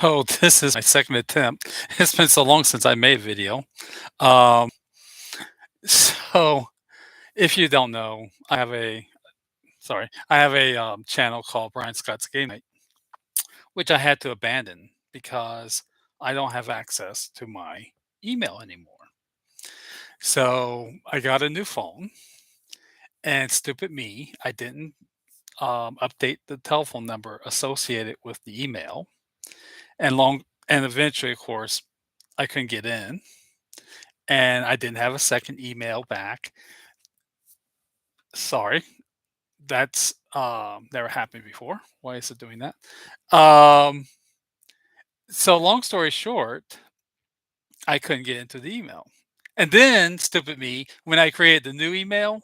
So this is my second attempt. It's been so long since I made a video. Um, so if you don't know, I have a channel called Brian Scott's Game Night, which I had to abandon because I don't have access to my email anymore. So I got a new phone, and stupid me, I didn't update the telephone number associated with the email, and eventually, of course, I couldn't get in and I didn't have a second email back. Sorry, that's never happened before. Why is it doing that? Um, so long story short, I couldn't get into the email. And then, stupid me, when I created the new email,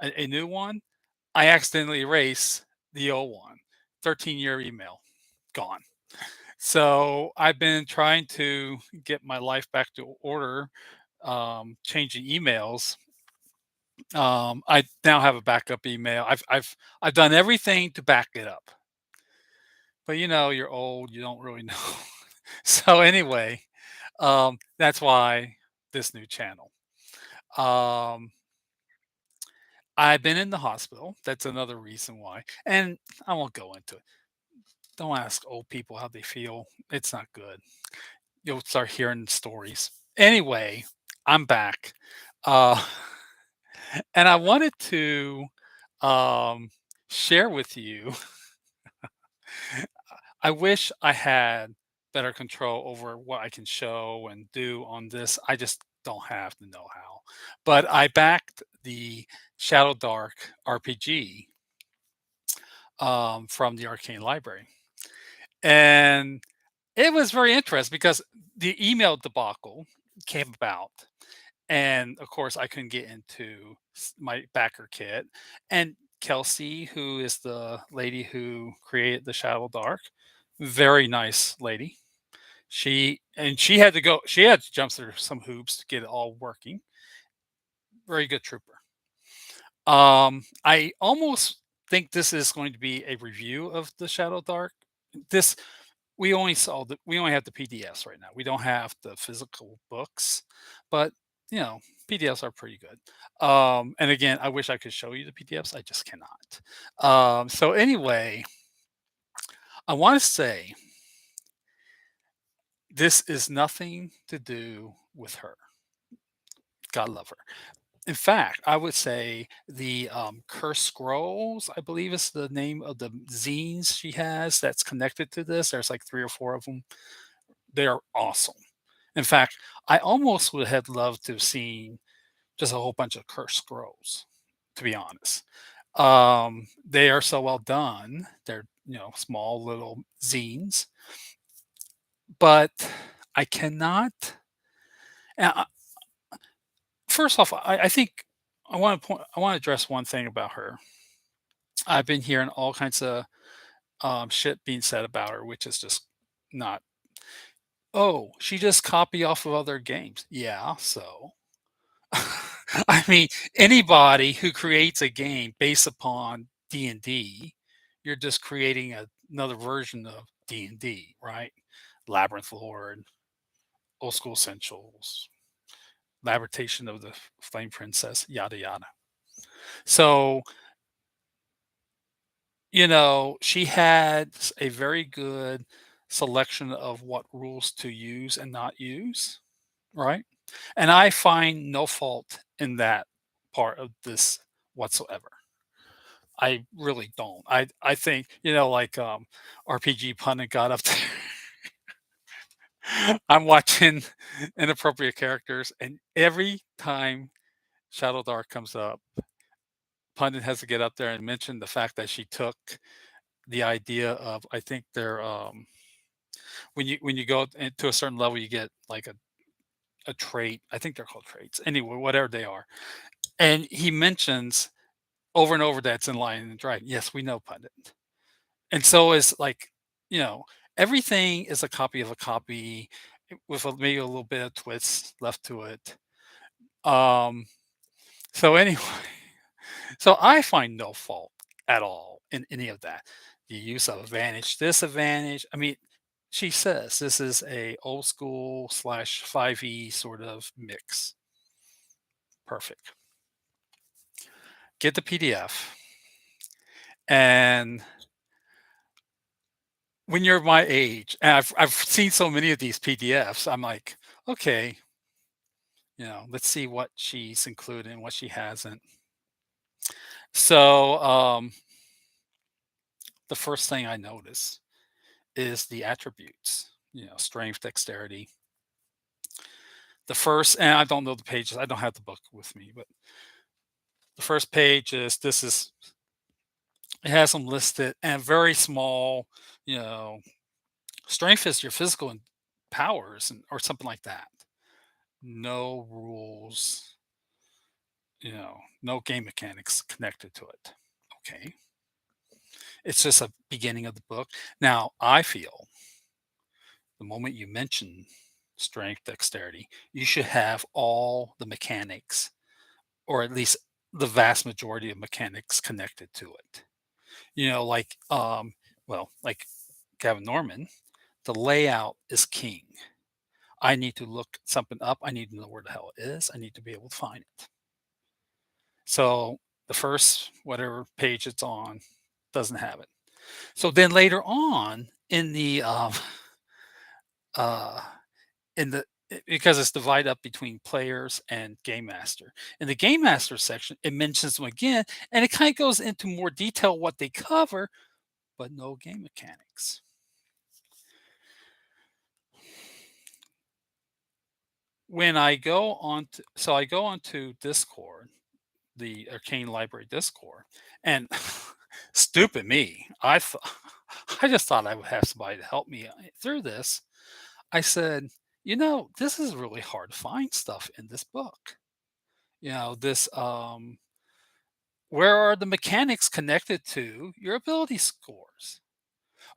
a new one, I accidentally erased the old one. 13-year email gone. So I've been trying to get my life back to order, changing emails. I now have a backup email. I've done everything to back it up, but you're old, you don't really know. So anyway, that's why this new channel. Um, I've been in the hospital. That's another reason why, and I won't go into it. Don't ask old people how they feel. It's not good. You'll start hearing stories. Anyway, I'm back, uh, and I wanted to um, share with you. I wish I had better control over what I can show and do on this. I just don't have the know-how. But I backed the Shadowdark RPG from the Arcane Library. And it was very interesting because the email debacle came about. And of course, I couldn't get into my backer kit. And Kelsey, who is the lady who created the Shadow Dark, very nice lady. She had to go. She had to jump through some hoops to get it all working. Very good trooper. I almost think this is going to be a review of the Shadow Dark. This we only have the PDFs right now. We don't have the physical books, but you know, PDFs are pretty good. And again, I wish I could show you the PDFs. I just cannot. So anyway, I want to say this is nothing to do with her. God love her. In fact, I would say the Curse Scrolls, I believe is the name of the zines she has that's connected to this. There's like three or four of them. They are awesome. In fact, I almost would have loved to have seen just a whole bunch of Curse Scrolls, to be honest. They are so well done. They're, small little zines, but I cannot. And first off, I think I want to address one thing about her. I've been hearing all kinds of shit being said about her, which is just not. Oh, she just copy off of other games. Yeah, so I mean, anybody who creates a game based upon D&D, you're just creating another version of D&D, right? Labyrinth Lord, Old School Essentials, Laboratory of the Flame Princess, yada yada. So, she had a very good selection of what rules to use and not use, right? And I find no fault in that part of this whatsoever. I really don't. I think, like RPG Pundit got up there. I'm watching inappropriate characters, and every time Shadow Dark comes up, Pundit has to get up there and mention the fact that she took the idea of, I think they're when you go into a certain level, you get like a trait. I think they're called traits. Anyway, whatever they are. And he mentions over and over that's in Lion and Dragon. Yes, we know, Pundit. And so is like, you know, everything is a copy of a copy with maybe a little bit of twist left to it. Um, so anyway, so I find no fault at all in any of that. The use of advantage, disadvantage. I mean, She says this is a old school slash 5e sort of mix. Perfect. Get the PDF. And when you're my age, and I've seen so many of these PDFs, I'm like, okay, let's see what she's included and what she hasn't. So the first thing I notice is the attributes, strength, dexterity. The first, and I don't know the pages, I don't have the book with me, but the first page is this is it has them listed and very small, you know, strength is your physical powers or something like that. No rules, no game mechanics connected to it. Okay. It's just a beginning of the book. Now, I feel the moment you mention strength, dexterity, you should have all the mechanics, or at least the vast majority of mechanics connected to it. Like like Gavin Norman, the layout is king. I need to look something up. I need to know where the hell it is. I need to be able to find it. So the first whatever page it's on doesn't have it. So then later on uh, in the because it's divided up between players and game master. In the game master section, it mentions them again, and it kind of goes into more detail what they cover, but no game mechanics. When I go on to, so I go onto Discord, the Arcane Library Discord, and stupid me, I just thought I would have somebody to help me through this. I said, this is really hard to find stuff in this book. This where are the mechanics connected to your ability scores?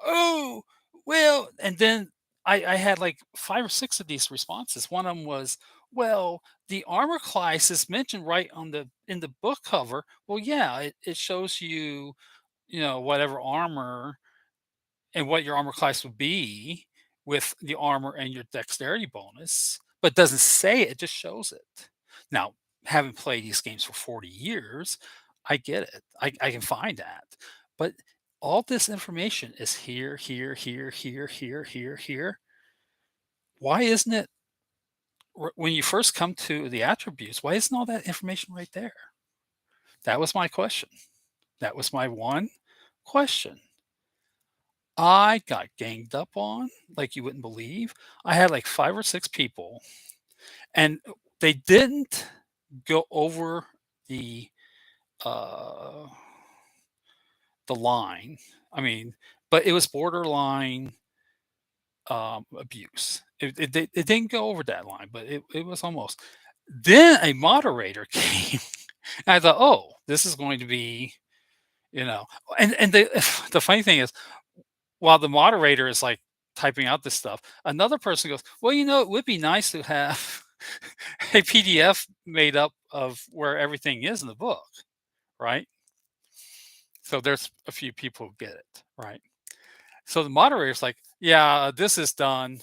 Oh, well, and then I had like 5 or 6 of these responses. One of them was, well, the armor class is mentioned right on the in the book cover. Well, yeah, it shows you, whatever armor and what your armor class would be with the armor and your dexterity bonus, but doesn't say it, it just shows it. Now, having played these games for 40 years, I get it. I can find that. But all this information is here, here, here, here, here, here, here. Why isn't it when you first come to the attributes? Why isn't all that information right there? That was my question. That was my one question. I got ganged up on like you wouldn't believe. I had like 5 or 6 people, and they didn't go over the uh, the line. I mean, but it was borderline abuse. It didn't go over that line, but it was almost. Then a moderator came, and I thought, oh, this is going to be, you know, and the funny thing is, while the moderator is like typing out this stuff, another person goes, well, it would be nice to have a PDF made up of where everything is in the book, right? So there's a few people who get it, right? So the moderator's like, yeah, this is done.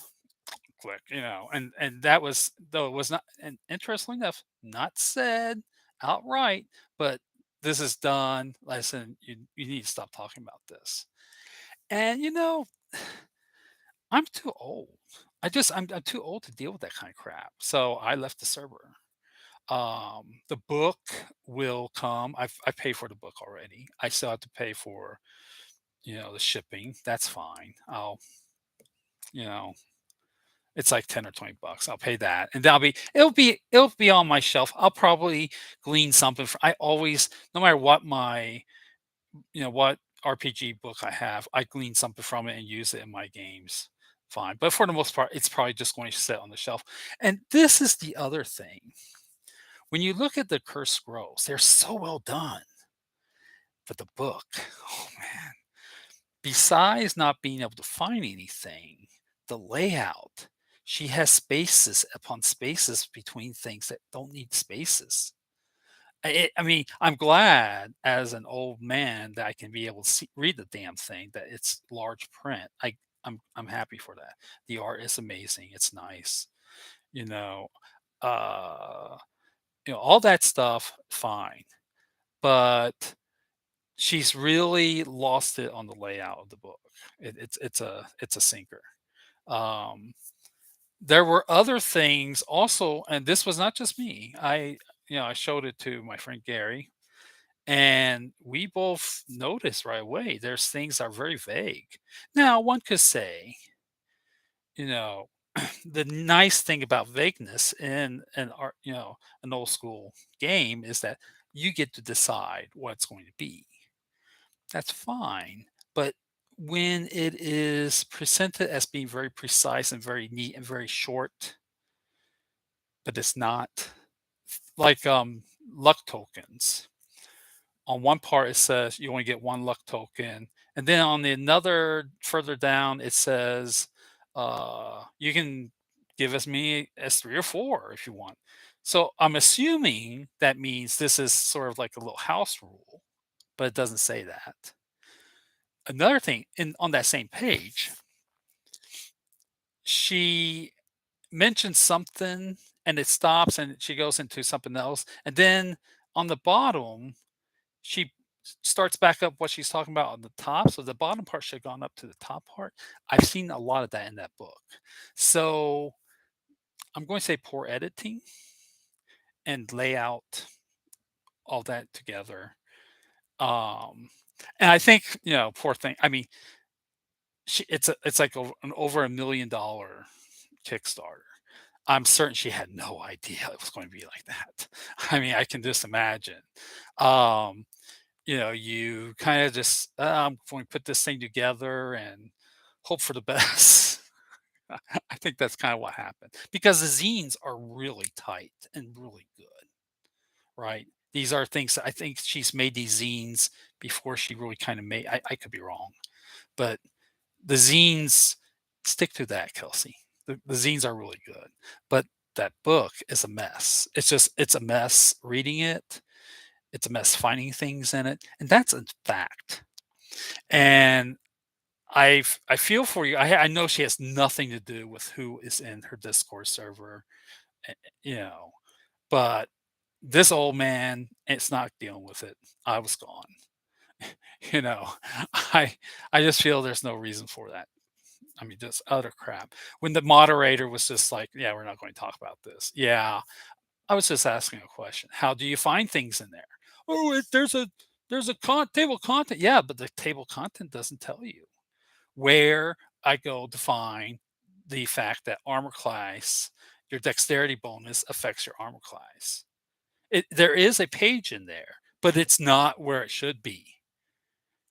Click, and that was, though it was not, and interestingly enough, not said outright, but this is done. Listen, you need to stop talking about this. And I'm too old. I'm too old to deal with that kind of crap. So I left the server. The book will come. I paid for the book already. I still have to pay for, the shipping. That's fine. You know, it's like 10 or $20. I'll pay that. And it'll be on my shelf. I'll probably glean something I always, no matter what what RPG book I have, I glean something from it and use it in my games. Fine. But for the most part, it's probably just going to sit on the shelf. And this is the other thing. When you look at the cursed scrolls, they're so well done. But the book, oh man, besides not being able to find anything, the layout, she has spaces upon spaces between things that don't need spaces. I mean, I'm glad as an old man that I can be able to read the damn thing, that it's large print. I'm happy for that. The art is amazing. It's nice. You know, uh, all that stuff, fine. But she's really lost it on the layout of the book. It's a sinker. Um, there were other things also, and this was not just me. I showed it to my friend Gary, and we both noticed right away. There's things that are very vague. Now, one could say, you know, the nice thing about vagueness in an art, an old school game is that you get to decide what it's going to be. That's fine. But when it is presented as being very precise and very neat and very short, but it's not, like luck tokens. On one part, it says you only get one luck token. And then on the another further down, it says you can give as many as three or four if you want. So I'm assuming that means this is sort of like a little house rule, but it doesn't say that. Another thing on that same page, she mentions something and it stops and she goes into something else. And then on the bottom, she starts back up what she's talking about on the top. So the bottom part should have gone up to the top part. I've seen a lot of that in that book. So I'm going to say poor editing and layout, all that together. Um, and I think, poor thing. I mean, it's like an over $1 million Kickstarter. I'm certain she had no idea it was going to be like that. I mean, I can just imagine. Um, you kind of just, I'm going to put this thing together and hope for the best. I think that's kind of what happened because the zines are really tight and really good, right? These are things that I think she's made these zines before she really kind of made. I could be wrong, but the zines stick to that, Kelsey. The zines are really good, but that book is a mess. It's a mess reading it. It's a mess finding things in it, and that's a fact. And I feel for you. I know she has nothing to do with who is in her Discord server, eh, you know, but this old man, it's not dealing with it. I was gone. You know, I I just feel there's no reason for that. I mean, just utter crap. When the moderator was just like, "Yeah, we're not going to talk about this." Yeah, I was just asking a question. How do you find things in there? Oh, there's a table content. Yeah, but the table content doesn't tell you where I go to find the fact that armor class, your dexterity bonus affects your armor class. There is a page in there, but it's not where it should be,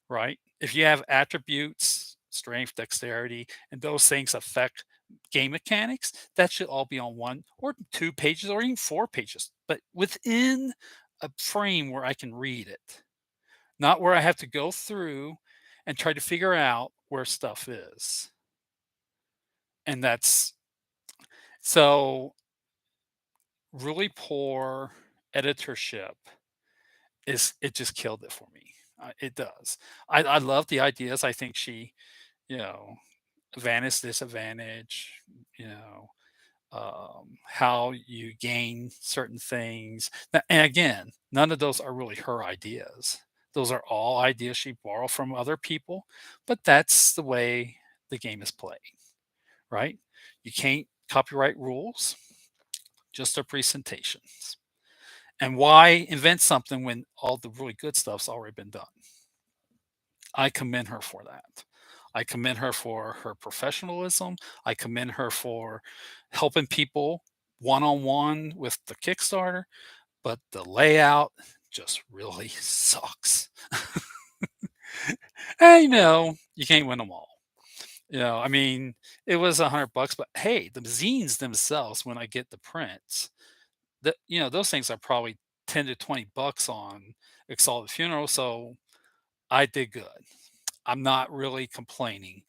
right? If you have attributes, strength, dexterity, and those things affect game mechanics, that should all be on one or two pages or even four pages, but within a frame where I can read it, not where I have to go through and try to figure out where stuff is. And that's so really poor editorship is it just killed it for me. It does. I love the ideas. I think she, you know, advantage, disadvantage, you know, how you gain certain things. And again, none of those are really her ideas. Those are all ideas she borrowed from other people, but that's the way the game is played, right? You can't copyright rules, just their presentations. And why invent something when all the really good stuff's already been done? I commend her for that. I commend her for her professionalism. I commend her for helping people one on one with the Kickstarter, but the layout just really sucks. I know you can't win them all. I mean, it was $100, but hey, the zines themselves, when I get the prints, those things are probably 10 to $20 on Exalted Funeral. So I did good. I'm not really complaining,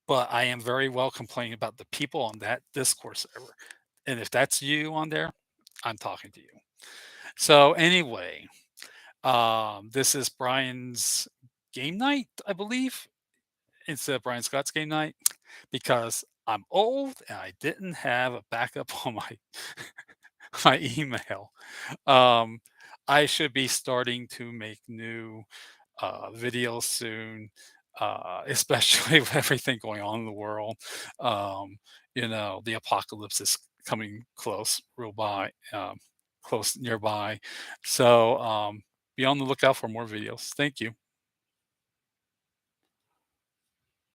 but I am very well complaining about the people on that Discord server. And if that's you on there, I'm talking to you. So anyway, this is Brian's game night, I believe. It's Brian Scott's game night. because I'm old and I didn't have a backup on my my email. Um, I should be starting to make new videos soon, especially with everything going on in the world. Um, the apocalypse is coming close, close nearby. So be on the lookout for more videos. Thank you.